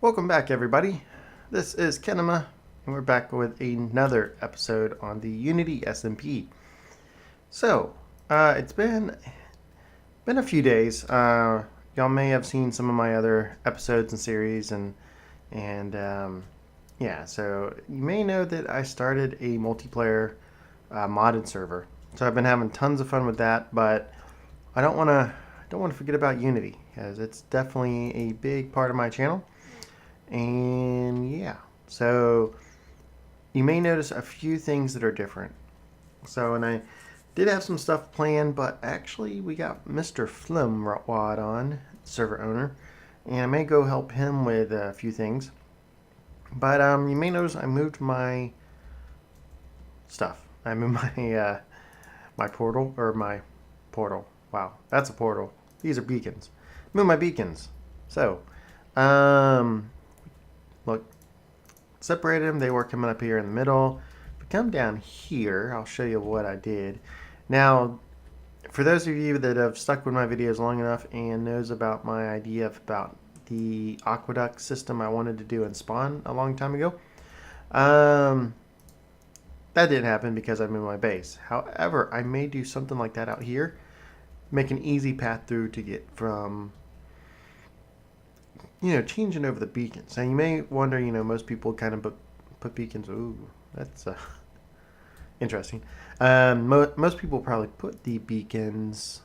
Welcome back, everybody. This is Kenema, and we're back with another episode on the Unity SMP. So, it's been a few days. Y'all may have seen some of my other episodes and series, and yeah. So you may know that I started a multiplayer modded server. So I've been having tons of fun with that, but I don't want to forget about Unity because it's definitely a big part of my channel. And yeah, so you may notice a few things that are different. So, and I did have some stuff planned, but actually we got Mr. Flimwad on, server owner, and I may go help him with a few things. But you may notice I moved my stuff. I moved my portal or my portal. Wow, that's a portal. These are beacons. Move my beacons. So, um, look, separated them. They were coming up here in the middle. If we come down here, I'll show you what I did. Now, for those of you that have stuck with my videos long enough and knows about my idea about the aqueduct system I wanted to do in Spawn a long time ago, um, that didn't happen because I'm in my base. However, I may do something like that out here, make an easy path through to get from changing over the beacons. Now you may wonder, most people kind of put beacons. Ooh, that's interesting. Most people probably put the beacons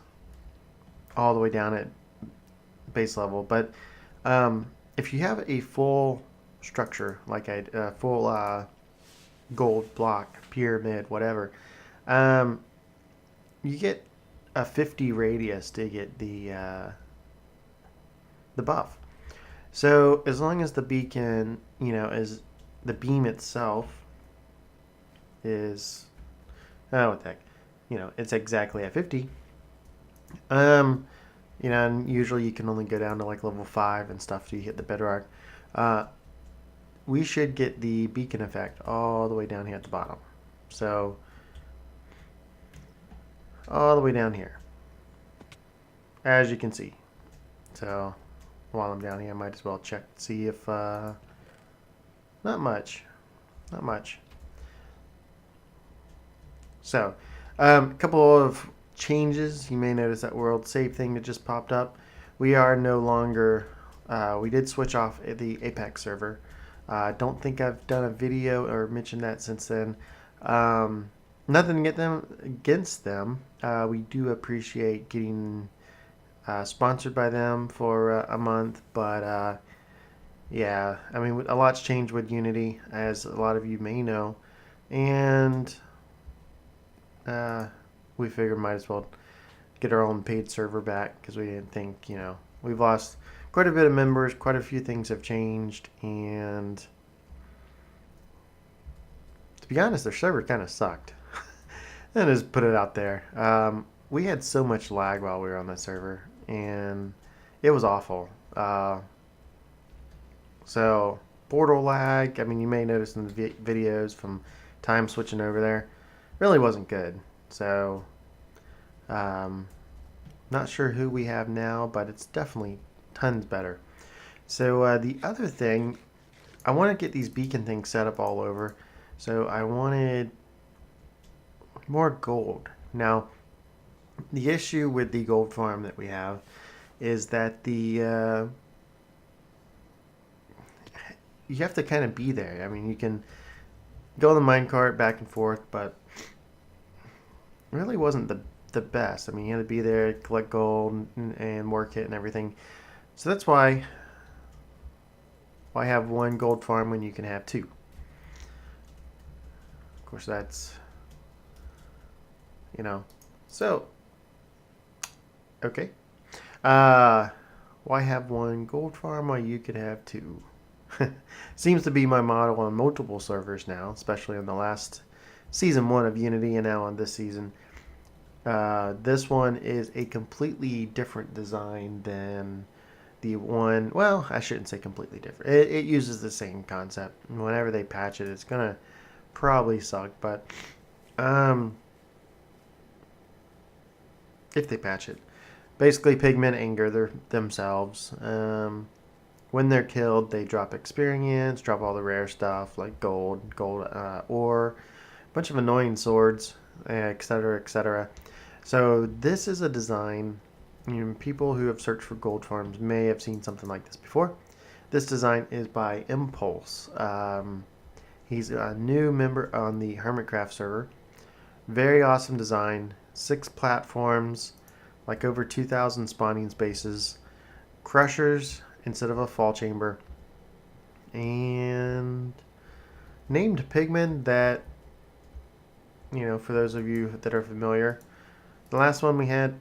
all the way down at base level, but if you have a full structure, like a full gold block, pyramid, whatever, um, you get a 50 radius to get the buff. So as long as the beacon, is the beam itself is what the heck, it's exactly at 50. Um, and usually you can only go down to like level 5 and stuff till you hit the bedrock. Uh, we should get the beacon effect all the way down here at the bottom. So all the way down here, as you can see. So while I'm down here, I might as well check to see if not much, not much. So, a couple of changes. You may notice that world save thing that just popped up. We are no longer. We did switch off the Apex server. I don't think I've done a video or mentioned that since then. Nothing to get them against them. We do appreciate getting sponsored by them for a month, but yeah, I mean a lot's changed with Unity, as a lot of you may know, and uh, we figured might as well get our own paid server back because we didn't think, we've lost quite a bit of members, quite a few things have changed, and to be honest, their server kind of sucked. And just put it out there. We had so much lag while we were on that server, and it was awful. So portal lag. I mean, you may notice in the videos from time switching over there, really wasn't good. So, um, not sure who we have now, but it's definitely tons better. So the other thing, I want to get these beacon things set up all over. So I wanted more gold. Now, the issue with the gold farm that we have is that you have to kind of be there. I mean, you can go on the minecart back and forth, but it really wasn't the best. I mean, you had to be there, collect gold, and work it and everything. So that's why have one gold farm when you can have two. Of course, that's so okay. Why have one gold farm while you could have two? Seems to be my model on multiple servers now, especially in the last season 1 of Unity and now on this season. This one is a completely different design than the one. Well, I shouldn't say completely different. It uses the same concept. Whenever they patch it, it's gonna probably suck, but if they patch it, basically pigmen anger themselves. When they're killed, they drop experience, drop all the rare stuff like gold ore, a bunch of annoying swords, etc., etc. So this is a design. People who have searched for gold farms may have seen something like this before. This design is by Impulse. He's a new member on the Hermitcraft server. Very awesome design. 6 platforms, like over 2,000 spawning spaces, crushers instead of a fall chamber, and named pigmen that, for those of you that are familiar, the last one we had.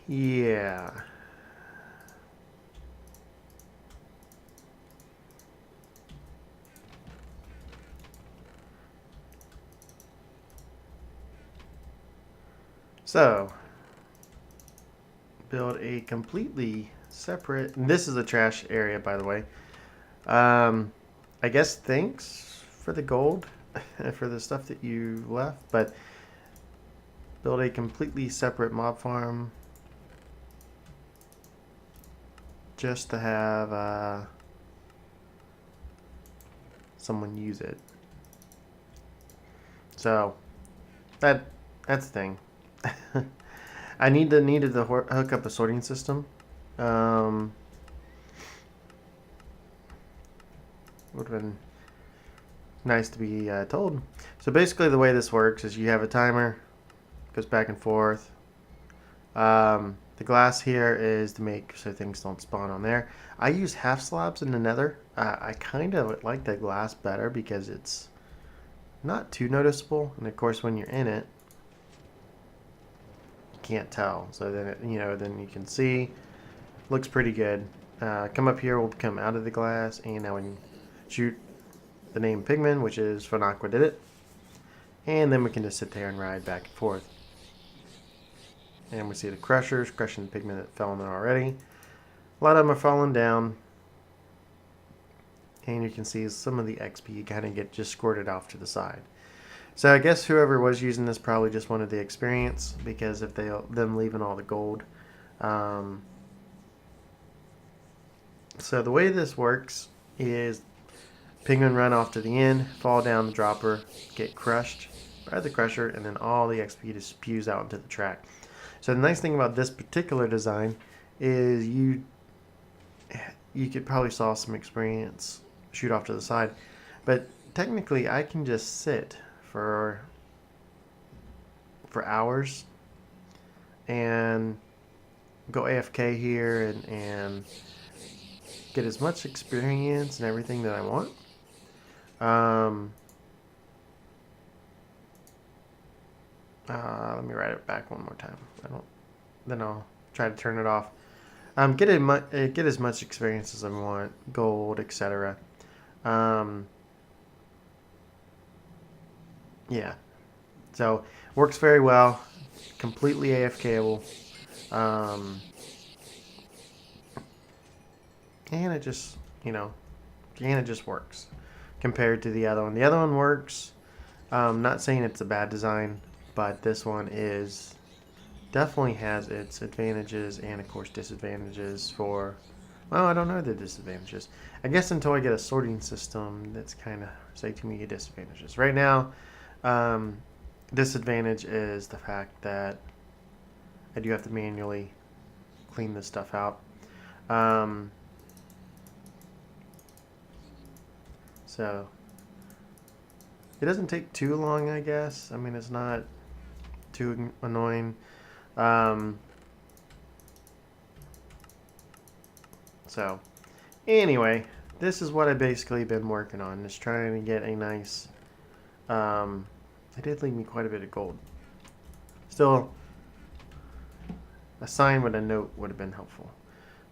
Yeah. So, build a completely separate. And this is a trash area, by the way. I guess thanks for the gold, for the stuff that you left, but build a completely separate mob farm just to have someone use it. So that's the thing. I needed to hook up a sorting system. Would have been nice to be told. So basically, the way this works is you have a timer, goes back and forth. The glass here is to make so things don't spawn on there. I use half slabs in the nether. I kind of like the glass better because it's not too noticeable, and of course when you're in it, you can't tell. So then then you can see, looks pretty good. Come up here, we'll come out of the glass, and now we can shoot the name Pigman, which is Funaqua did it, and then we can just sit there and ride back and forth. And we see the crushers crushing the pigmen that fell in there already. A lot of them are falling down. And you can see some of the XP kind of get just squirted off to the side. So I guess whoever was using this probably just wanted the experience, because if them leaving all the gold. So the way this works is pigmen run off to the end, fall down the dropper, get crushed by the crusher, and then all the XP just spews out into the track. So the nice thing about this particular design is you could probably saw some experience shoot off to the side, but technically I can just sit for hours and go AFK here and get as much experience and everything that I want. Let me write it back one more time. Then I'll try to turn it off. Get as much experience as I want, gold, etc. Yeah. So works very well. Completely AFKable. And it just works compared to the other one. The other one works. Not saying it's a bad design, but this one definitely has its advantages and of course disadvantages for, well, I don't know the disadvantages. I guess until I get a sorting system that's kind of say to me disadvantages. Right now, disadvantage is the fact that I do have to manually clean this stuff out. So it doesn't take too long, I guess. I mean, it's not too annoying. So anyway, this is what I've basically been working on, just trying to get a nice, it did leave me quite a bit of gold. Still, a sign with a note would have been helpful,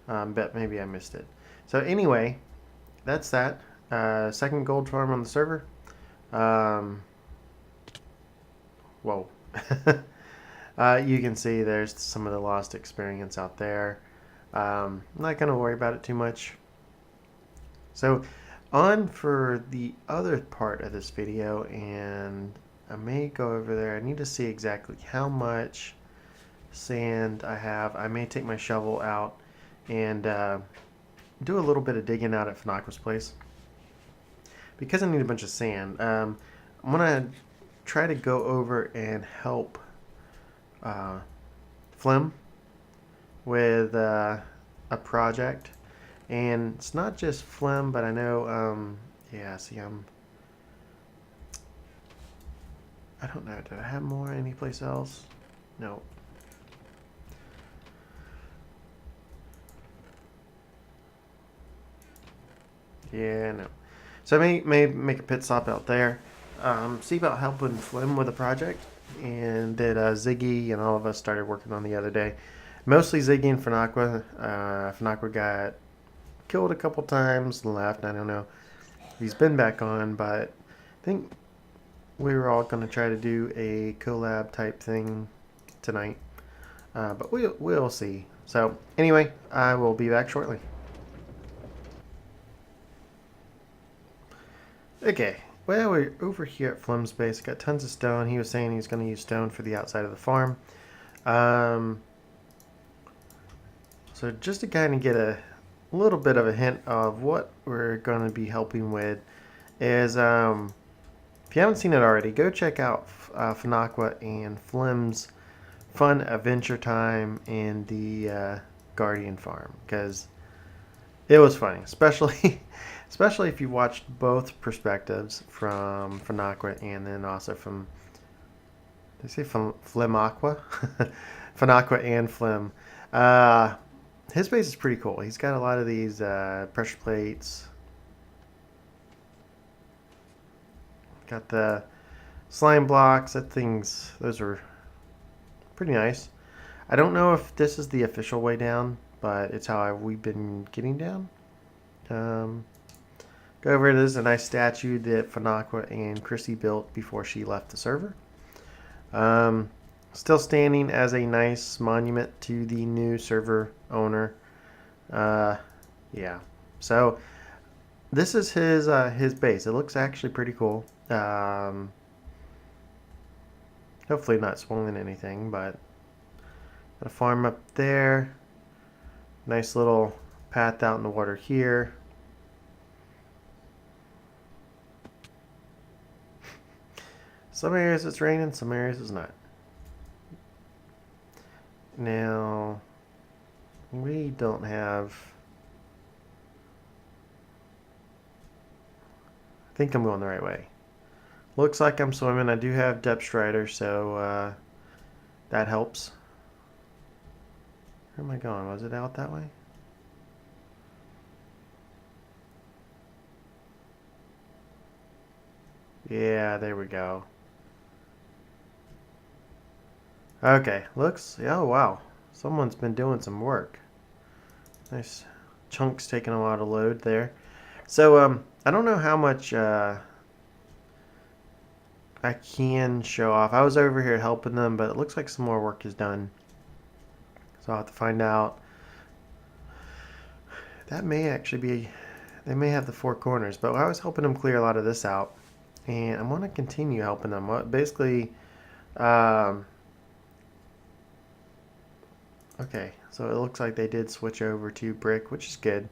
but maybe I missed it. So anyway, that's that. Second gold farm on the server. Whoa. You can see there's some of the lost experience out there. I'm not going to worry about it too much. So on for the other part of this video, and I may go over there. I need to see exactly how much sand I have. I may take my shovel out and do a little bit of digging out at Fanaqua's place. Because I need a bunch of sand, I'm going to try to go over and help Flim with a project. And it's not just Flim, but I know, yeah, see, I don't know, do I have more anyplace else? No. Yeah, no. So I may make a pit stop out there. See about helping Flim with a project, and that Ziggy and all of us started working on the other day. Mostly Ziggy and Fanaqua. Fanaqua got killed a couple times and left. I don't know if he's been back on, but I think we were all going to try to do a collab type thing tonight. But we'll see. So anyway, I will be back shortly. Okay, well, we're over here at Flim's base. Got tons of stone. He was saying he was going to use stone for the outside of the farm. So just to kind of get a little bit of a hint of what we're going to be helping with is, if you haven't seen it already, go check out Fanaqua and Flim's fun adventure time in the Guardian farm, because it was funny, especially if you watched both perspectives from Fanaqua and then also from, did I say Flimaqua? Fanaqua and Flim. His base is pretty cool. He's got a lot of these pressure plates. Got the slime blocks. Those are pretty nice. I don't know if this is the official way down, but it's how we've been getting down. Go over. There's a nice statue that Fanaqua and Chrissy built before she left the server. Still standing as a nice monument to the new server owner. Yeah. So this is his base. It looks actually pretty cool. Hopefully not spoiling anything, but got a farm up there. Nice little path out in the water here. Some areas it's raining, some areas it's not. Now, we don't have... I think I'm going the right way. Looks like I'm swimming. I do have depth strider, so that helps. Where am I going? Was it out that way? Yeah, there we go. Okay, looks, oh wow, someone's been doing some work. Nice chunks taking a lot of load there. So, I don't know how much I can show off. I was over here helping them, but it looks like some more work is done. So I'll have to find out. That may actually be, they may have the four corners, but I was helping them clear a lot of this out. And I'm going to continue helping them. Basically, okay, so it looks like they did switch over to brick, which is good.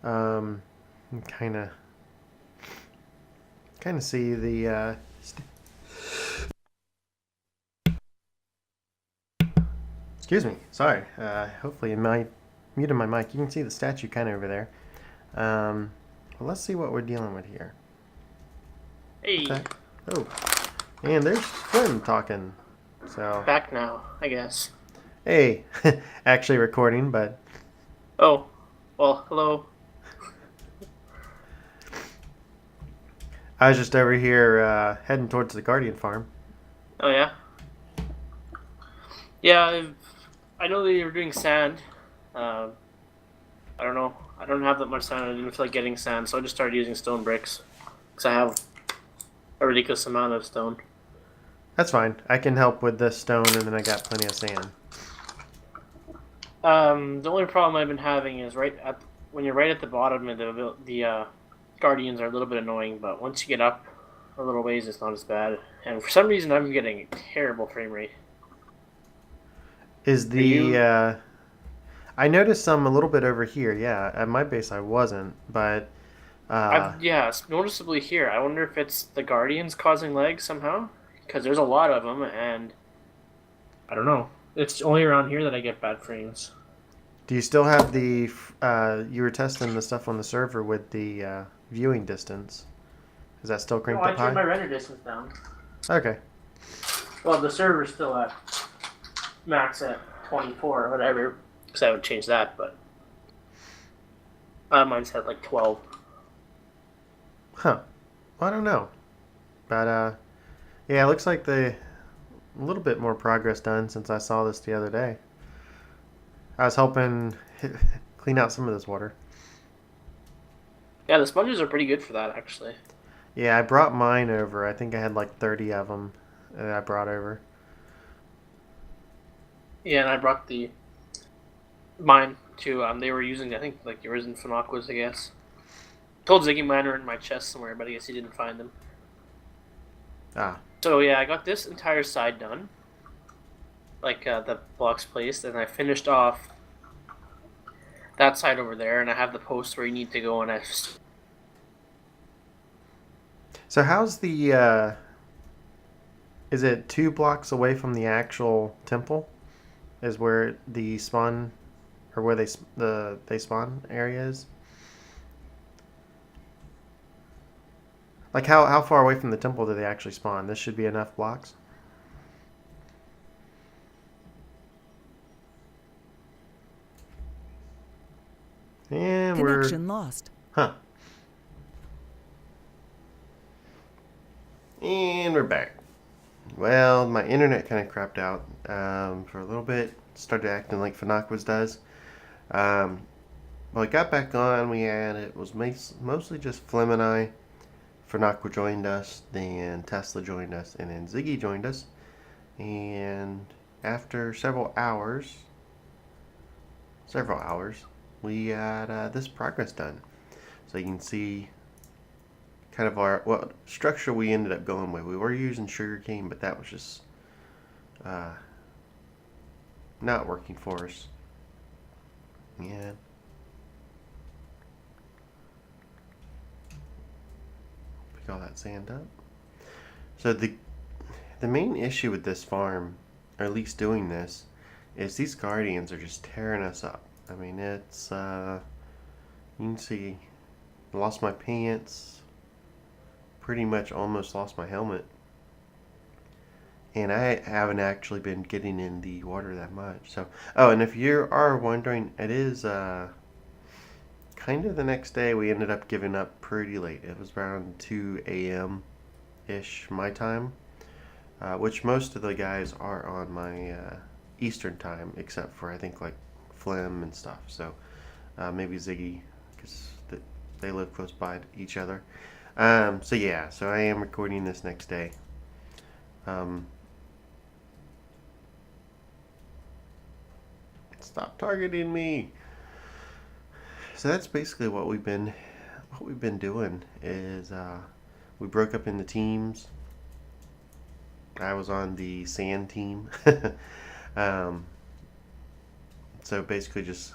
Kind of see the excuse me, sorry. Hopefully, in my muted my mic, you can see the statue kind of over there. Well, let's see what we're dealing with here. Hey. Oh, and there's Flim talking. So Back now, I guess. Hey, actually recording, but... Oh, well, hello. I was just over here heading towards the Guardian farm. Oh, yeah? Yeah, I know that you were doing sand. I don't know. I don't have that much sand. I didn't feel like getting sand, so I just started using stone bricks. Because I have a ridiculous amount of stone. That's fine. I can help with the stone, and then I got plenty of sand. The only problem I've been having is when you're right at the bottom, and the guardians are a little bit annoying. But once you get up a little ways, it's not as bad. And for some reason, I'm getting a terrible frame rate. Is Are the you? I noticed some a little bit over here. Yeah, at my base I wasn't, but uh, Noticeably here. I wonder if it's the guardians causing lag somehow, because there's a lot of them, and I don't know. It's only around here that I get bad frames. do you still have the? You were testing the stuff on the server with the viewing distance. Is that still No, cranked I up turned high? my render distance down. Okay. Well, the server's still at max at 24 or whatever, because I would change that, but mine's at like 12. Huh. Well, I don't know, but yeah, it looks like a little bit more progress done since I saw this the other day. I was helping clean out some of this water. Yeah, the sponges are pretty good for that, actually. Yeah, I brought mine over. I think I had like 30 of them that I brought over. Yeah, and I brought mine too. They were using, I think, like the Arisen Fanaquas, I guess. Told Ziggy mine are in my chest somewhere, but I guess he didn't find them. Ah, So yeah, I got this entire side done, like the blocks placed, and I finished off that side over there, and I have the post where you need to go, and I. so how's the? Is it 2 blocks away from the actual temple? Is where the spawn, or where they spawn area is? Like how far away from the temple do they actually spawn? This should be enough blocks. And we're Connection lost. huh. And we're back. Well, my internet kind of crapped out for a little bit. Started acting like Fanaquas does. Um, well, it got back on. It was mostly just Flim and I. Fanaqua joined us, then Tesla joined us, and then Ziggy joined us. And after several hours, we got this progress done. So you can see kind of what structure we ended up going with. We were using sugarcane, but that was just uh, not working for us. Yeah. Pick all that sand up. So the main issue with this farm, or at least doing this, is these guardians are just tearing us up. I mean, it's you can see, I lost my pants, pretty much almost lost my helmet, and I haven't actually been getting in the water that much. So, oh, and if you are wondering, it is kind of the next day. We ended up giving up pretty late. It was around 2 a.m. ish my time, which most of the guys are on my Eastern time, except for I think like Flim and stuff. So maybe Ziggy, because they live close by each other. So yeah, so I am recording this next day. Stop targeting me. So that's basically what we've been doing is we broke up into teams. I was on the sand team. um, so basically just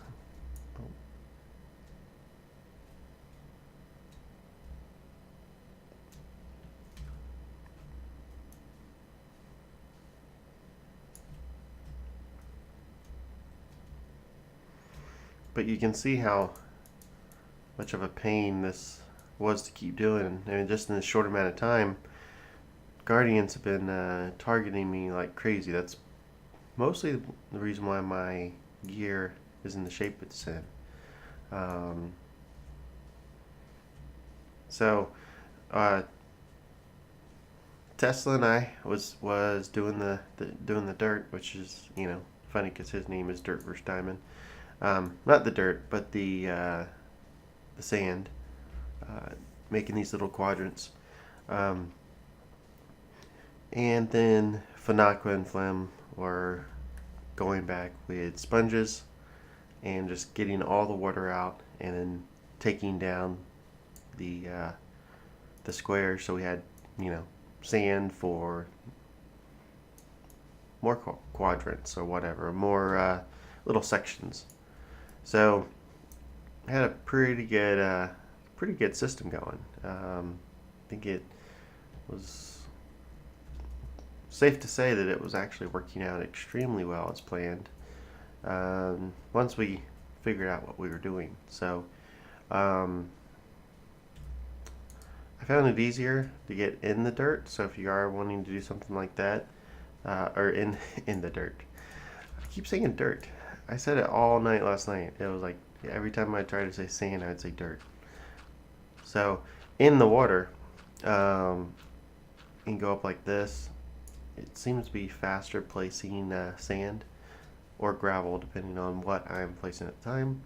but you can see how much of a pain this was to keep doing. I mean, just in this short amount of time, Guardians have been targeting me like crazy. That's mostly the reason why my gear is in the shape it's in. Um, so, uh, Tesla and I was doing the dirt, which is funny because his name is Dirt vs Diamond. Not the dirt, but the sand. Uh, Making these little quadrants. Um, and then Fanaqua and Flim were going back with sponges and just getting all the water out, and then taking down the squares. So we had, sand for more quadrants or whatever, more little sections. So I had a pretty good system going. I think it was safe to say that it was actually working out extremely well as planned. Once we figured out what we were doing, so I found it easier to get in the dirt. So if you are wanting to do something like that, or in in the dirt, I keep saying dirt. I said it all night last night. It was like every time I tried to say sand, I would say dirt. So in the water, you can go up like this. It seems to be faster placing sand or gravel, depending on what I'm placing at the time.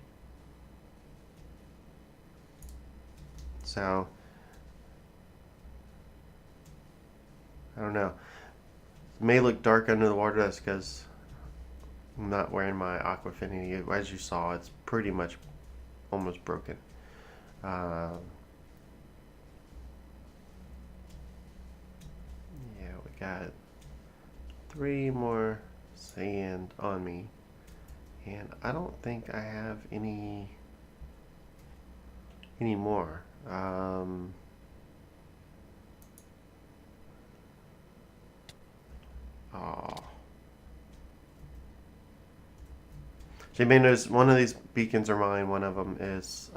So I don't know. It may look dark under the water. That's because I'm not wearing my Aquafinity. As you saw, it's pretty much almost broken. Yeah, we got 3 more sand on me, and I don't think I have any more. Oh. So you may notice one of these beacons are mine. One of them is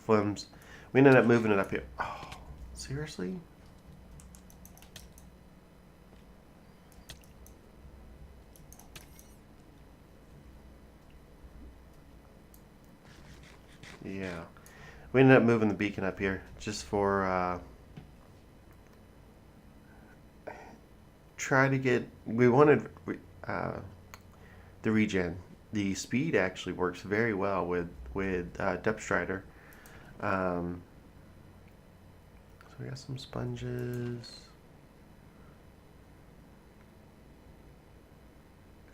Flims. We ended up moving it up here. Oh, seriously? Yeah. We ended up moving the beacon up here just for try to get. We wanted the regen. The speed actually works very well with Depth Strider. So we got some sponges.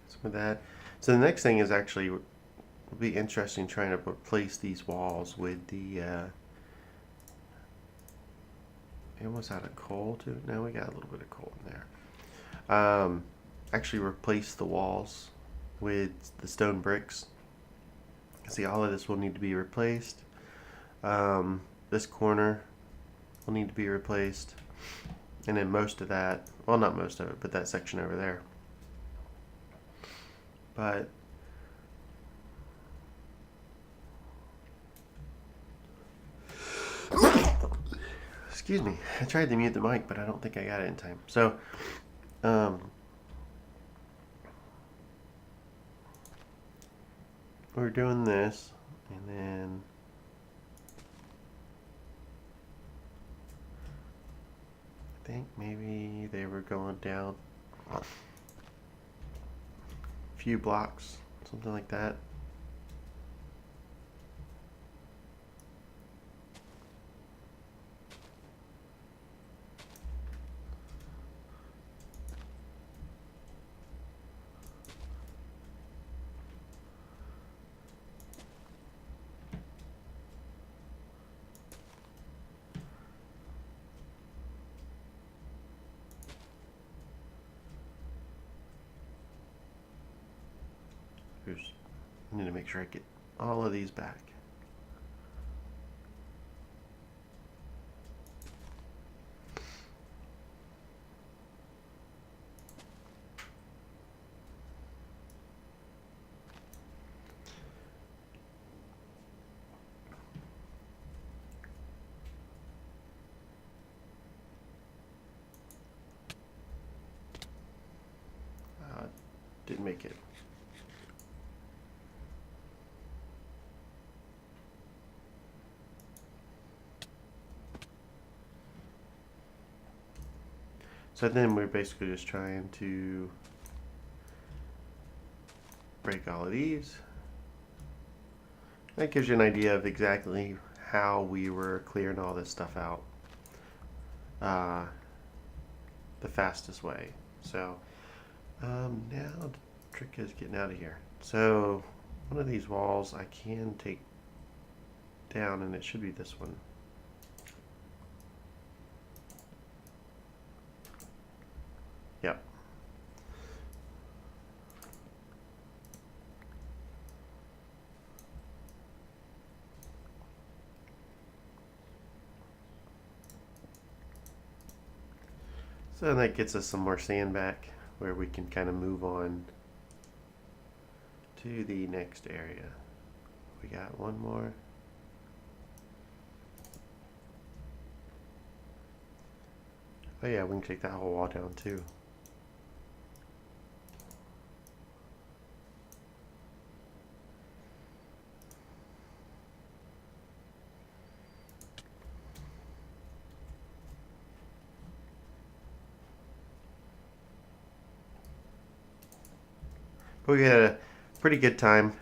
Some of that. So the next thing is actually will be interesting trying to replace these walls with the. We almost had a coal too. No, we got a little bit of coal in there. Actually replace the walls with the stone bricks. See, all of this will need to be replaced. This corner will need to be replaced, and then most of that, well, not most of it, but that section over there. But excuse me, I tried to mute the mic, but I don't think I got it in time. So we're doing this, and then I think maybe they were going down a few blocks, something like that. I need to make sure I get all of these back. Didn't make it. So then we're basically just trying to break all of these. That gives you an idea of exactly how we were clearing all this stuff out the fastest way. So now the trick is getting out of here. So one of these walls I can take down, and it should be this one. Yep. So that gets us some more sand back, where we can kind of move on to the next area. We got one more. Oh yeah, we can take that whole wall down too. But we had a pretty good time.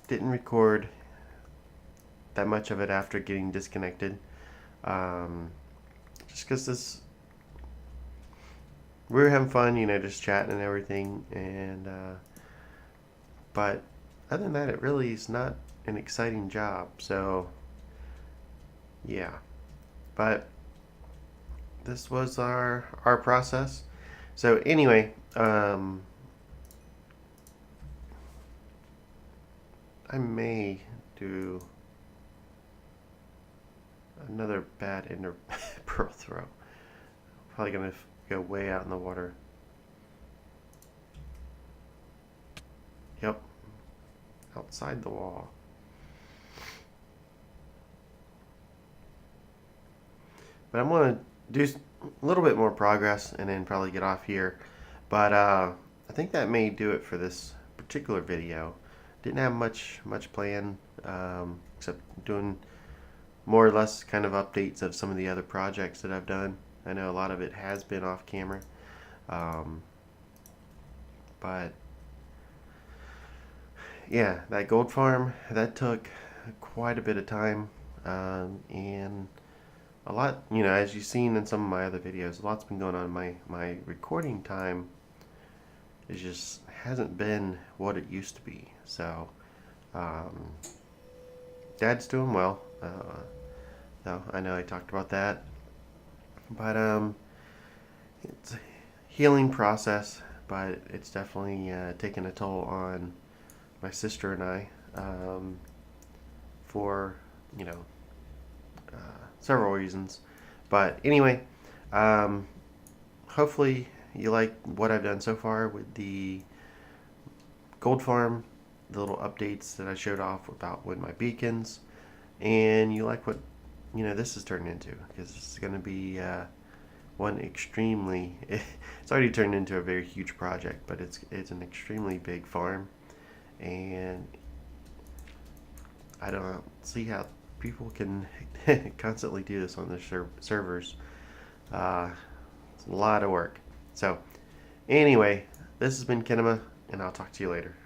Didn't record that much of it after getting disconnected. Just because we were having fun, you know, just chatting and everything. And but other than that, it really is not an exciting job. So yeah, but this was our process. So anyway, I may do another bad ender pearl throw. Probably gonna go way out in the water. Yep, outside the wall. But I'm gonna do a little bit more progress and then probably get off here. But I think that may do it for this particular video. Didn't have much planned, except doing more or less kind of updates of some of the other projects that I've done. I know a lot of it has been off camera, but yeah, that gold farm, that took quite a bit of time, and a lot, you know, as you've seen in some of my other videos, a lot's been going on. My recording time is just hasn't been what it used to be. So Dad's doing well. So I know I talked about that, but it's a healing process, but it's definitely taken a toll on my sister and I, for, you know, several reasons. But anyway, hopefully you like what I've done so far with the gold farm, the little updates that I showed off about with my beacons, and you like what, you know, this has turned into, because this is going to be one extremely it's already turned into a very huge project, but it's an extremely big farm, and I don't see how people can constantly do this on their servers. It's a lot of work. So anyway, this has been Kinema, and I'll talk to you later.